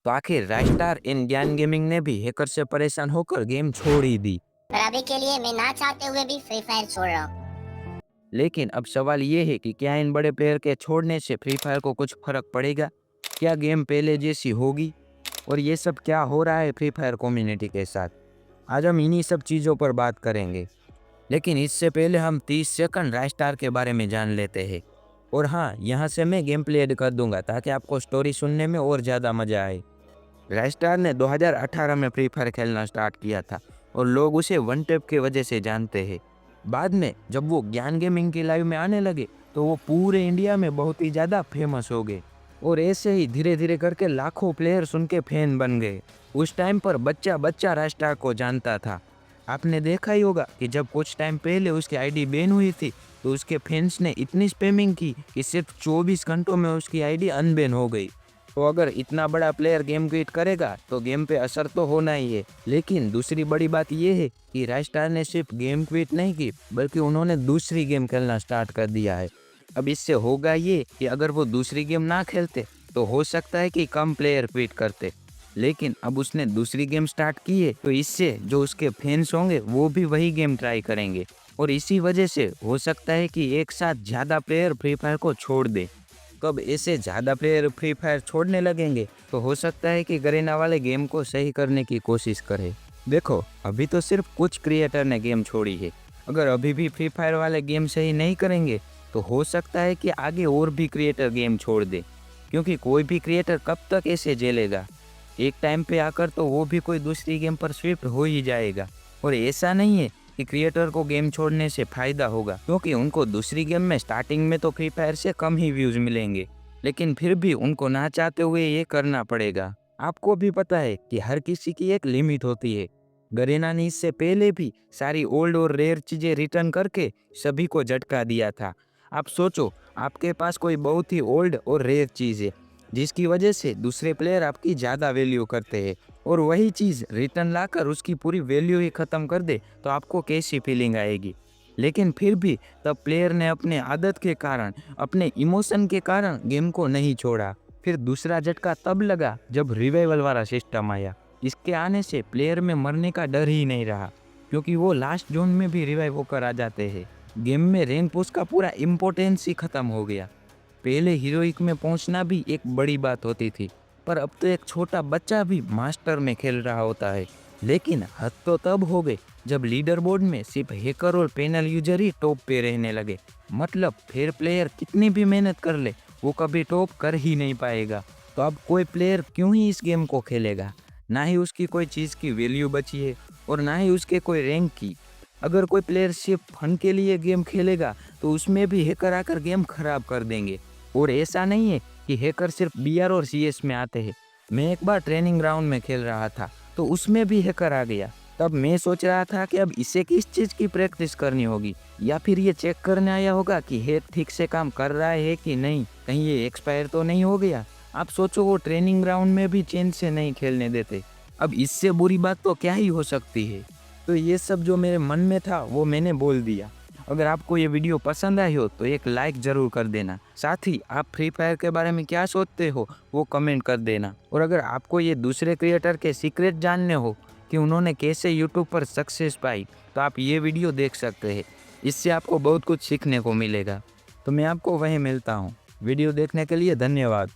तो आखिर Rockstar Indian gaming ने भी हैकर से परेशान होकर गेम छोड़ ही दी। पर अभी के लिए मैं ना चाहते हुए भी फ्री फायर छोड़ रहा हूँ। लेकिन अब सवाल ये है कि क्या इन बड़े प्लेयर के छोड़ने से फ्री फायर को कुछ फर्क पड़ेगा? क्या गेम पहले जैसी होगी? और ये सब क्या हो रहा है फ्री फायर कम्युनिटी के साथ? आज हम इन्हीं सब चीज़ों पर बात करेंगे। लेकिन इससे पहले हम 30 सेकंड रॉकस्टार के बारे में जान लेते हैं। और हाँ, यहाँ से मैं गेम प्ले ऐड कर दूंगा ताकि आपको स्टोरी सुनने में और ज़्यादा मज़ा आए। रॉकस्टार ने 2018 में फ्री फायर खेलना स्टार्ट किया था और लोग उसे वन टैप की वजह से जानते हैं। बाद में जब वो ज्ञान गेमिंग की लाइव में आने लगे तो वो पूरे इंडिया में बहुत ही ज़्यादा फेमस हो गए और ऐसे ही धीरे धीरे करके लाखों प्लेयर्स उनके फैन बन गए। उस टाइम पर बच्चा बच्चा रॉकस्टार को जानता था। आपने देखा ही होगा कि जब कुछ टाइम पहले उसकी आईडी बैन हुई थी तो उसके फैंस ने इतनी स्पैमिंग की कि सिर्फ 24 घंटों में उसकी आईडी अनबैन हो गई। तो अगर इतना बड़ा प्लेयर गेम क्विट करेगा तो गेम पे असर तो होना ही है। लेकिन दूसरी बड़ी बात यह है कि रॉकस्टार ने सिर्फ गेम क्विट नहीं की बल्कि उन्होंने दूसरी गेम खेलना स्टार्ट कर दिया है। अब इससे होगा ये कि अगर वो दूसरी गेम ना खेलते तो हो सकता है कि कम प्लेयर क्विट करते। लेकिन अब उसने दूसरी गेम स्टार्ट की है तो इससे जो उसके फैंस होंगे वो भी वही गेम ट्राई करेंगे और इसी वजह से हो सकता है कि एक साथ ज़्यादा प्लेयर फ्री फायर को छोड़ दे। कब ऐसे ज़्यादा प्लेयर फ्री फायर छोड़ने लगेंगे तो हो सकता है कि गरीना वाले गेम को सही करने की कोशिश करे। देखो, अभी तो सिर्फ कुछ क्रिएटर ने गेम छोड़ी है। अगर अभी भी फ्री फायर वाले गेम सही नहीं करेंगे तो हो सकता है कि आगे और भी क्रिएटर गेम छोड़ दे, क्योंकि कोई भी क्रिएटर कब तक ऐसे झेलेगा। एक टाइम पे आकर तो वो भी कोई दूसरी गेम पर शिफ्ट हो ही जाएगा। और ऐसा नहीं है कि क्रिएटर को गेम छोड़ने से फायदा होगा, क्योंकि उनको दूसरी गेम में स्टार्टिंग में तो फ्री फायर से कम ही व्यूज मिलेंगे, लेकिन फिर भी उनको ना चाहते हुए ये करना पड़ेगा। आपको भी पता है कि हर किसी की एक लिमिट होती है। गरेना ने इससे पहले भी सारी ओल्ड और रेयर चीजें रिटर्न करके सभी को झटका दिया था। आप सोचो, आपके पास कोई बहुत ही ओल्ड और रेयर चीज़ है जिसकी वजह से दूसरे प्लेयर आपकी ज़्यादा वैल्यू करते हैं, और वही चीज़ रिटर्न लाकर उसकी पूरी वैल्यू ही ख़त्म कर दे तो आपको कैसी फीलिंग आएगी। लेकिन फिर भी तब प्लेयर ने अपने आदत के कारण, अपने इमोशन के कारण गेम को नहीं छोड़ा। फिर दूसरा झटका तब लगा जब रिवाइवल वाला सिस्टम आया। इसके आने से प्लेयर में मरने का डर ही नहीं रहा, क्योंकि वो लास्ट जोन में भी रिवाइव होकर आ जाते हैं। गेम में रैंक पुश का पूरा इम्पोर्टेंस ही खत्म हो गया। पहले हीरोइक में पहुंचना भी एक बड़ी बात होती थी, पर अब तो एक छोटा बच्चा भी मास्टर में खेल रहा होता है। लेकिन हद तो तब हो गई जब लीडर बोर्ड में सिर्फ हैकर और पैनल यूजर ही टॉप पे रहने लगे। मतलब फिर प्लेयर कितनी भी मेहनत कर ले वो कभी टॉप कर ही नहीं पाएगा। तो अब कोई प्लेयर क्यों ही इस गेम को खेलेगा? ना ही उसकी कोई चीज़ की वैल्यू बची है और ना ही उसके कोई रैंक की। अगर कोई प्लेयर सिर्फ फन के लिए गेम खेलेगा तो उसमें भी हैकर आकर गेम खराब कर देंगे। और ऐसा नहीं है कि हैकर सिर्फ बीआर और सीएस में आते हैं। मैं एक बार ट्रेनिंग ग्राउंड में खेल रहा था तो उसमें भी हैकर आ गया। तब मैं सोच रहा था कि अब इसे किस चीज़ की प्रैक्टिस करनी होगी, या फिर ये चेक करने आया होगा कि हैक ठीक से काम कर रहा है कि नहीं, कहीं ये एक्सपायर तो नहीं हो गया। आप सोचो, वो ट्रेनिंग ग्राउंड में भी चैन से नहीं खेलने देते। अब इससे बुरी बात तो क्या ही हो सकती है। तो ये सब जो मेरे मन में था वो मैंने बोल दिया। अगर आपको ये वीडियो पसंद आई हो तो एक लाइक ज़रूर कर देना। साथ ही आप फ्री फायर के बारे में क्या सोचते हो वो कमेंट कर देना। और अगर आपको ये दूसरे क्रिएटर के सीक्रेट जानने हो कि उन्होंने कैसे यूट्यूब पर सक्सेस पाई तो आप ये वीडियो देख सकते हैं। इससे आपको बहुत कुछ सीखने को मिलेगा। तो मैं आपको वहीं मिलता हूँ। वीडियो देखने के लिए धन्यवाद।